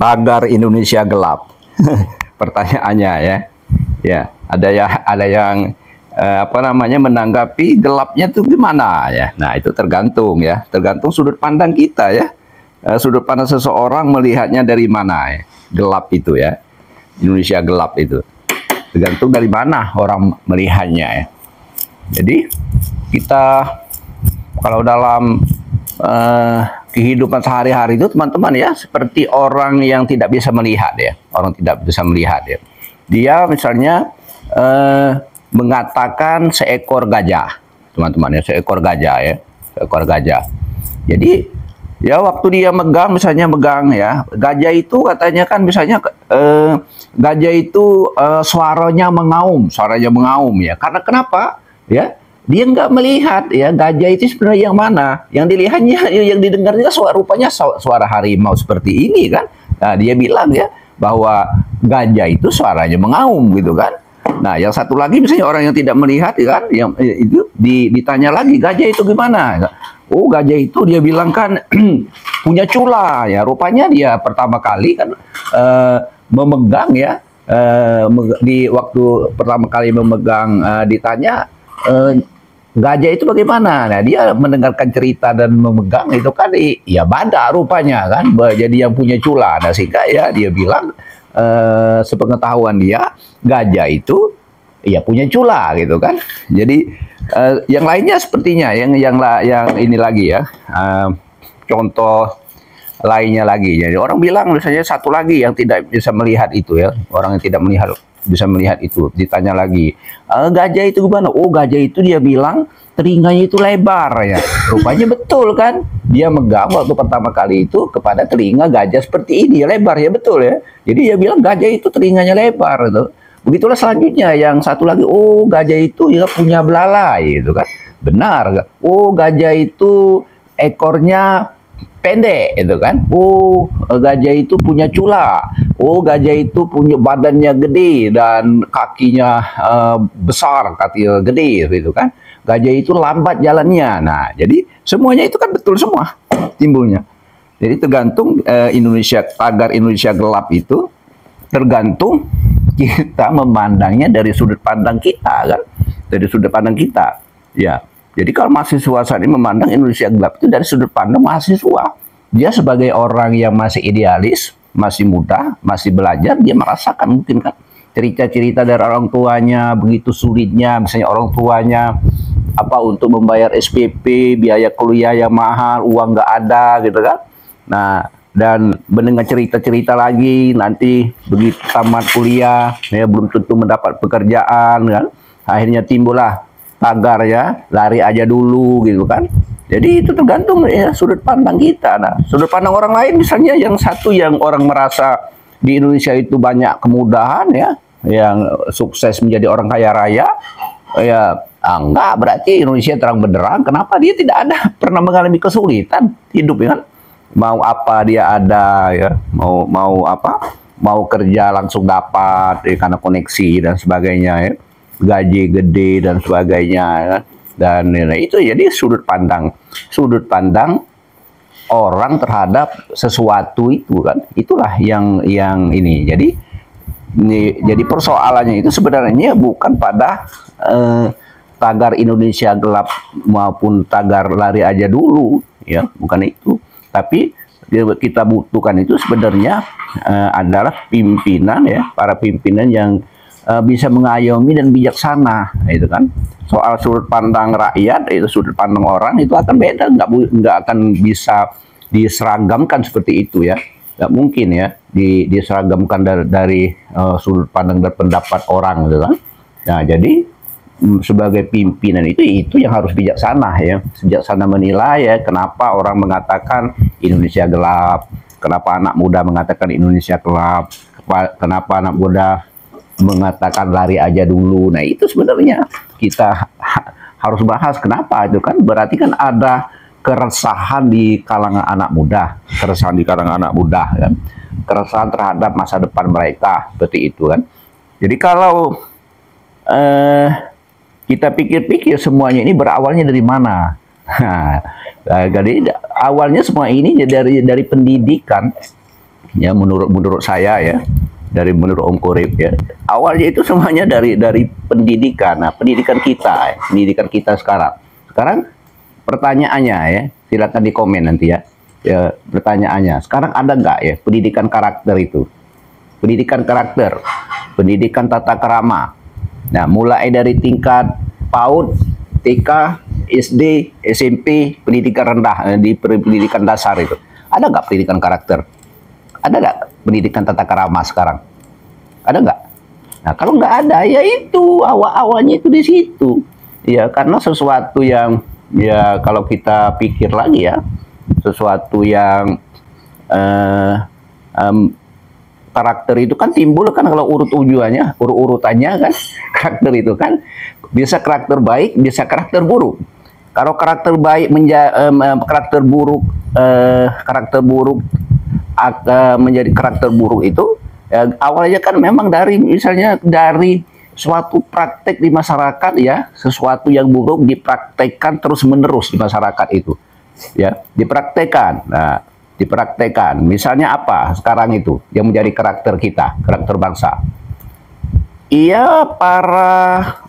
Tagar Indonesia gelap. Pertanyaannya ya. Ya, ada yang menanggapi gelapnya tuh gimana ya. Nah, itu tergantung ya. Tergantung sudut pandang kita ya. Sudut pandang seseorang melihatnya dari mana ya. Gelap itu ya. Indonesia gelap itu. Tergantung dari mana orang melihatnya ya. Jadi kita kalau dalam kehidupan sehari-hari itu teman-teman ya seperti orang yang tidak bisa melihat ya, orang tidak bisa melihat ya. Dia misalnya mengatakan seekor gajah, teman-teman ya, seekor gajah ya, seekor gajah. Jadi ya waktu dia megang ya, gajah itu katanya kan misalnya gajah itu suaranya mengaum ya. Karena kenapa ya? Dia nggak melihat ya gajah itu sebenarnya yang mana, yang dilihatnya, yang didengarnya rupanya suara harimau seperti ini kan. Nah, dia bilang ya bahwa gajah itu suaranya mengaum gitu kan. Nah, yang satu lagi misalnya orang yang tidak melihat ya kan, yang itu ditanya lagi gajah itu gimana? Oh, gajah itu dia bilang kan punya cula ya. Rupanya dia pertama kali kan memegang ya, di waktu pertama kali memegang ditanya gajah itu bagaimana? Nah, dia mendengarkan cerita dan memegang itu kan ya badak rupanya kan, jadi yang punya cula. Nah, sehingga ya dia bilang sepengetahuan dia gajah itu ya punya cula gitu kan. Jadi yang lainnya sepertinya yang ini lagi ya. Contoh lainnya lagi. Jadi orang bilang misalnya satu lagi yang tidak bisa melihat itu ya, orang yang tidak bisa melihat itu ditanya lagi gajah itu gimana? Oh, gajah itu dia bilang telinganya itu lebar ya. Rupanya betul kan, dia megang waktu pertama kali itu kepada telinga gajah seperti ini ya, lebar ya, betul ya. Jadi dia bilang gajah itu telinganya lebar gitu. Begitulah selanjutnya yang satu lagi, oh gajah itu ya punya belalai gitu kan, benar. Oh, gajah itu ekornya pendek itu kan. Oh, gajah itu punya cula. Oh, gajah itu punya badannya gede dan kakinya besar, kakinya gede gitu kan. Gajah itu lambat jalannya. Nah, jadi semuanya itu kan betul semua timbulnya. Jadi tergantung tagar Indonesia gelap itu tergantung kita memandangnya dari sudut pandang kita kan. Dari sudut pandang kita. Ya. Jadi kalau mahasiswa saat ini memandang Indonesia gelap itu dari sudut pandang mahasiswa. Dia sebagai orang yang masih idealis, masih muda, masih belajar, dia merasakan mungkin kan cerita-cerita dari orang tuanya, begitu sulitnya, misalnya orang tuanya untuk membayar SPP, biaya kuliah yang mahal, uang nggak ada gitu kan. Nah, dan mendengar cerita-cerita lagi, nanti begitu tamat kuliah, ya belum tentu mendapat pekerjaan kan. Akhirnya timbullah tagar ya, lari aja dulu gitu kan. Jadi itu tergantung ya sudut pandang kita. Nah, sudut pandang orang lain misalnya yang satu yang orang merasa di Indonesia itu banyak kemudahan ya, yang sukses menjadi orang kaya raya, ya enggak berarti Indonesia terang benderang. Kenapa dia tidak ada pernah mengalami kesulitan hidup ya kan? Mau apa dia ada ya, mau kerja langsung dapat ya, karena koneksi dan sebagainya ya. Gaji gede dan sebagainya ya. Dan itu jadi sudut pandang orang terhadap sesuatu itu kan, itulah yang ini. Jadi persoalannya itu sebenarnya bukan pada tagar Indonesia gelap maupun tagar lari aja dulu ya, bukan itu. Tapi kita butuhkan itu sebenarnya adalah pimpinan ya, para pimpinan yang bisa mengayomi dan bijaksana, itu kan. Soal sudut pandang rakyat, itu sudut pandang orang itu akan beda, nggak akan bisa diseragamkan seperti itu ya, nggak mungkin ya diseragamkan dari sudut pandang dan pendapat orang, gitu kan. Nah, jadi sebagai pimpinan itu yang harus bijaksana ya, bijaksana menilai ya, kenapa orang mengatakan Indonesia gelap, kenapa anak muda mengatakan Indonesia gelap, kenapa anak muda mengatakan lari aja dulu. Nah, itu sebenarnya kita harus bahas kenapa itu kan, berarti kan ada keresahan di kalangan anak muda, kan, keresahan terhadap masa depan mereka seperti itu kan. Jadi kalau kita pikir-pikir semuanya ini berawalnya dari mana? Jadi awalnya semua ini dari pendidikan. Ya, menurut saya ya, menurut Om Kurip ya, awalnya itu semuanya dari pendidikan. Nah, pendidikan kita sekarang pertanyaannya ya, silakan di komen nanti ya. Ya, pertanyaannya sekarang ada nggak ya pendidikan karakter itu, pendidikan tata krama. Nah, mulai dari tingkat PAUD, TK, SD, SMP, pendidikan rendah, di pendidikan dasar itu ada nggak pendidikan karakter? Ada nggak pendidikan tata krama sekarang? Ada nggak? Nah, kalau nggak ada, ya itu awal-awalnya itu di situ. Ya, karena sesuatu yang, ya kalau kita pikir lagi ya, sesuatu yang karakter itu kan timbul kan kalau urutannya kan, karakter itu kan bisa karakter baik, bisa karakter buruk. Kalau karakter baik karakter buruk menjadi karakter buruk itu ya, awalnya kan memang misalnya dari suatu praktek di masyarakat ya, sesuatu yang buruk dipraktekkan terus menerus di masyarakat itu ya, dipraktekkan. Nah, dipraktekkan misalnya apa sekarang itu yang menjadi karakter kita, karakter bangsa, iya, para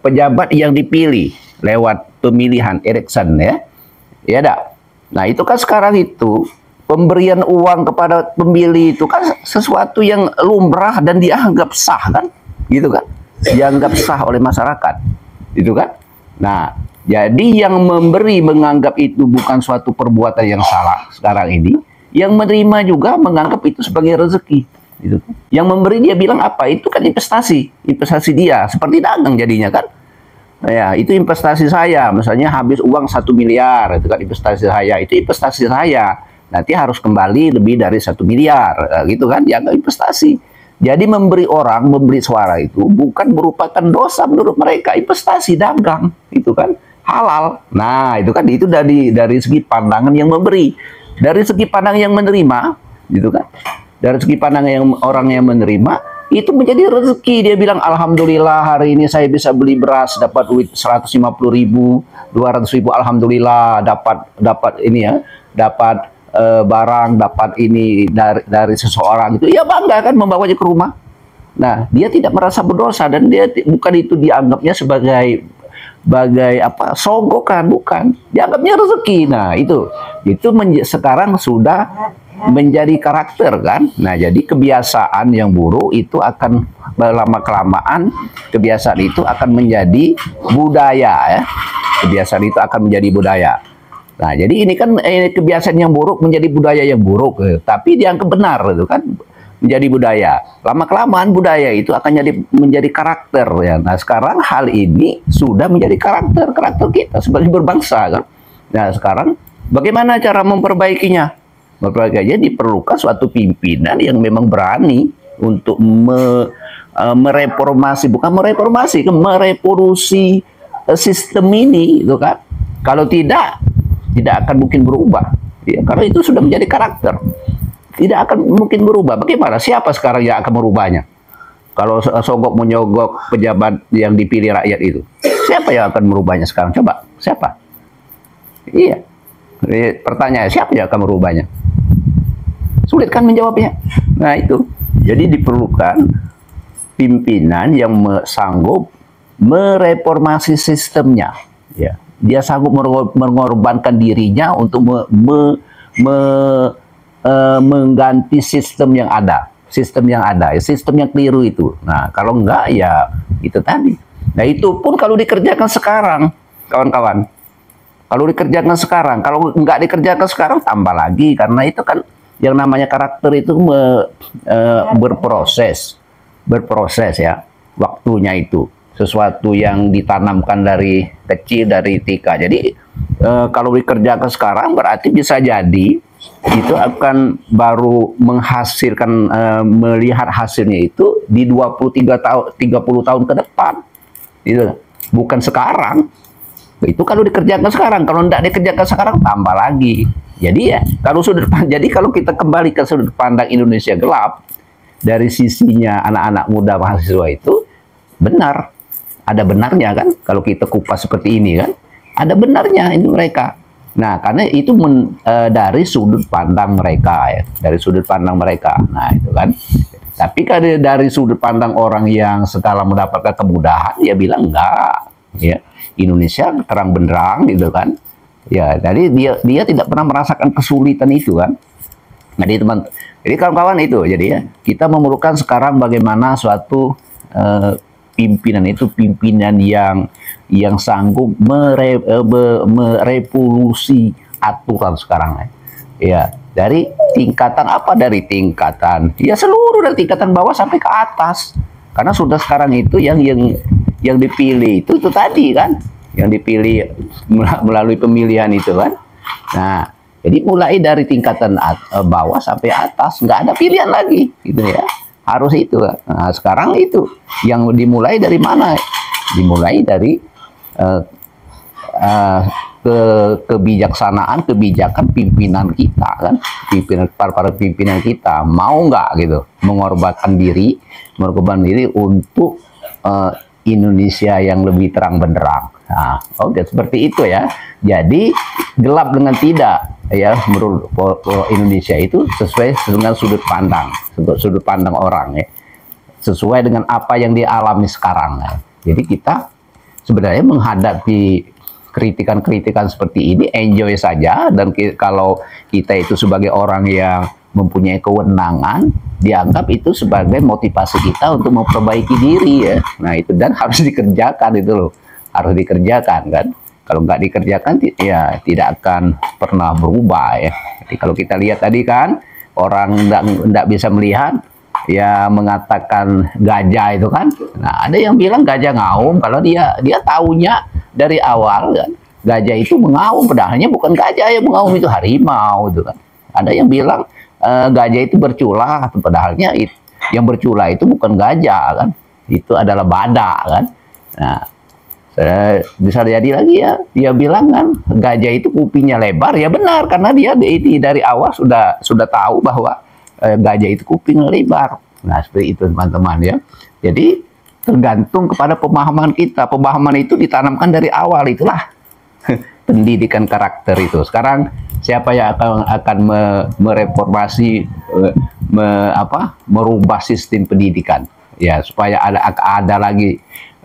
pejabat yang dipilih lewat pemilihan election ya, ya dak. Nah, itu kan sekarang itu pemberian uang kepada pemilih itu kan sesuatu yang lumrah dan dianggap sah kan, gitu kan, dianggap sah oleh masyarakat, gitu kan. Nah, jadi yang memberi menganggap itu bukan suatu perbuatan yang salah sekarang ini, yang menerima juga menganggap itu sebagai rezeki, gitu. Yang memberi dia bilang apa, itu kan investasi dia, seperti dagang jadinya kan. Nah, ya, itu investasi saya, misalnya habis uang 1 miliar, itu kan investasi saya, itu investasi saya. Nanti harus kembali lebih dari 1 miliar, gitu kan, dianggap investasi. Jadi memberi suara itu bukan merupakan dosa menurut mereka, investasi dagang, itu kan halal. Nah, itu kan itu dari segi pandangan yang memberi, dari segi pandangan yang menerima, gitu kan. Dari segi pandangan yang orang yang menerima, itu menjadi rezeki. Dia bilang, alhamdulillah hari ini saya bisa beli beras, dapat duit 150.000, 200.000, alhamdulillah, dapat ini ya, dapat barang, dapat ini dari seseorang itu, ya bangga kan membawanya ke rumah. Nah, dia tidak merasa berdosa dan dia bukan itu dianggapnya sebagai sogokan, bukan, dianggapnya rezeki. Nah, itu sekarang sudah menjadi karakter kan. Nah, jadi kebiasaan yang buruk itu akan lama kelamaan, kebiasaan itu akan menjadi budaya ya. Kebiasaan itu akan menjadi budaya. Nah, jadi ini kan kebiasaan yang buruk menjadi budaya yang buruk, tapi dianggap benar itu kan, menjadi budaya. Lama-kelamaan budaya itu akan menjadi karakter ya. Nah, sekarang hal ini sudah menjadi karakter kita sebagai berbangsa kan. Nah, sekarang bagaimana cara memperbaikinya? Memperbaikinya diperlukan suatu pimpinan yang memang berani untuk mereformasi sistem ini itu kan. Kalau tidak akan mungkin berubah. Ya, karena itu sudah menjadi karakter. Tidak akan mungkin berubah. Bagaimana? Siapa sekarang yang akan merubahnya? Kalau sogok menyogok pejabat yang dipilih rakyat itu, siapa yang akan merubahnya sekarang? Coba, siapa? Iya. Pertanyaan, siapa yang akan merubahnya? Sulit kan menjawabnya. Nah, itu. Jadi diperlukan pimpinan yang sanggup mereformasi sistemnya. Ya. Dia sanggup mengorbankan dirinya untuk mengganti sistem yang ada, sistem yang keliru itu. Nah, kalau enggak ya itu tadi. Nah, itu pun kalau dikerjakan sekarang, kawan-kawan. Kalau dikerjakan sekarang, kalau enggak dikerjakan sekarang tambah lagi, karena itu kan yang namanya karakter itu berproses ya, waktunya itu. Sesuatu yang ditanamkan dari kecil, dari TK. Jadi kalau dikerjakan sekarang berarti bisa jadi itu akan baru menghasilkan, melihat hasilnya itu di 23 tahun, 30 tahun ke depan. Itu bukan sekarang. Itu kalau dikerjakan sekarang, kalau tidak dikerjakan sekarang tambah lagi. Jadi ya, kalau kita kembali ke sudut pandang Indonesia gelap dari sisinya anak-anak muda mahasiswa itu benar. Ada benarnya kan, kalau kita kupas seperti ini kan, ada benarnya ini mereka. Nah, karena itu dari sudut pandang mereka ya, dari sudut pandang mereka. Nah, itu kan. Tapi kalau dari sudut pandang orang yang sekarang mendapatkan kemudahan, dia bilang enggak, ya Indonesia terang benderang gitu kan. Ya, jadi dia tidak pernah merasakan kesulitan itu kan. Jadi kawan-kawan itu, jadi ya kita memerlukan sekarang bagaimana suatu pimpinan itu pimpinan yang sanggup merevolusi aturan sekarang ya dari tingkatan apa, dari tingkatan ya seluruh, dari tingkatan bawah sampai ke atas, karena sudah sekarang itu yang dipilih itu tadi kan, yang dipilih melalui pemilihan itu kan. Nah, jadi mulai dari tingkatan bawah sampai atas nggak ada pilihan lagi gitu ya, harus itu. Nah, sekarang itu yang dimulai dari mana? Dimulai dari kebijakan pimpinan kita kan, para pimpinan kita mau nggak gitu mengorbankan diri untuk Indonesia yang lebih terang benderang. Nah, oke, seperti itu ya. Jadi gelap dengan tidak ya, menurut Indonesia itu sesuai dengan sudut pandang orang ya, sesuai dengan apa yang dialami sekarang ya. Jadi kita sebenarnya menghadapi kritikan-kritikan seperti ini enjoy saja, dan kalau kita itu sebagai orang yang mempunyai kewenangan, dianggap itu sebagai motivasi kita untuk memperbaiki diri ya. Nah itu, dan harus dikerjakan itu loh, harus dikerjakan kan. Kalau nggak dikerjakan ya tidak akan pernah berubah ya. Jadi kalau kita lihat tadi kan, orang nggak bisa melihat ya mengatakan gajah itu kan. Nah ada yang bilang gajah ngaum, kalau dia taunya dari awal kan gajah itu mengaum, padahalnya bukan gajah yang mengaum, itu harimau itu kan. Ada yang bilang gajah itu bercula, padahalnya yang bercula itu bukan gajah kan, itu adalah badak kan. Nah bisa jadi lagi ya, dia bilang kan gajah itu kupingnya lebar, ya benar, karena dia dari awal sudah tahu bahwa gajah itu kupingnya lebar. Nah seperti itu teman-teman ya. Jadi tergantung kepada pemahaman kita, pemahaman itu ditanamkan dari awal, itulah pendidikan karakter itu. Sekarang siapa yang akan mereformasi, merubah sistem pendidikan ya, supaya ada lagi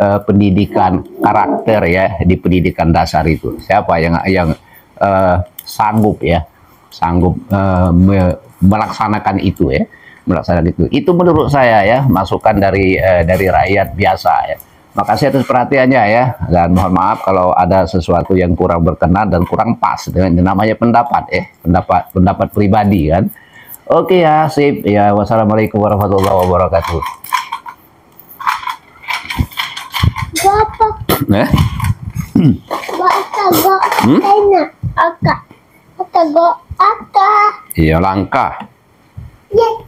pendidikan karakter ya di pendidikan dasar itu. Siapa yang sanggup melaksanakan itu ya, itu menurut saya ya, masukan dari rakyat biasa ya. Makasih atas perhatiannya ya, dan mohon maaf kalau ada sesuatu yang kurang berkenan dan kurang pas dengan namanya pendapat ya, pendapat pribadi kan. Oke ya, sip ya. Wassalamualaikum warahmatullahi wabarakatuh. Bapak. Iya, langkah. Yes,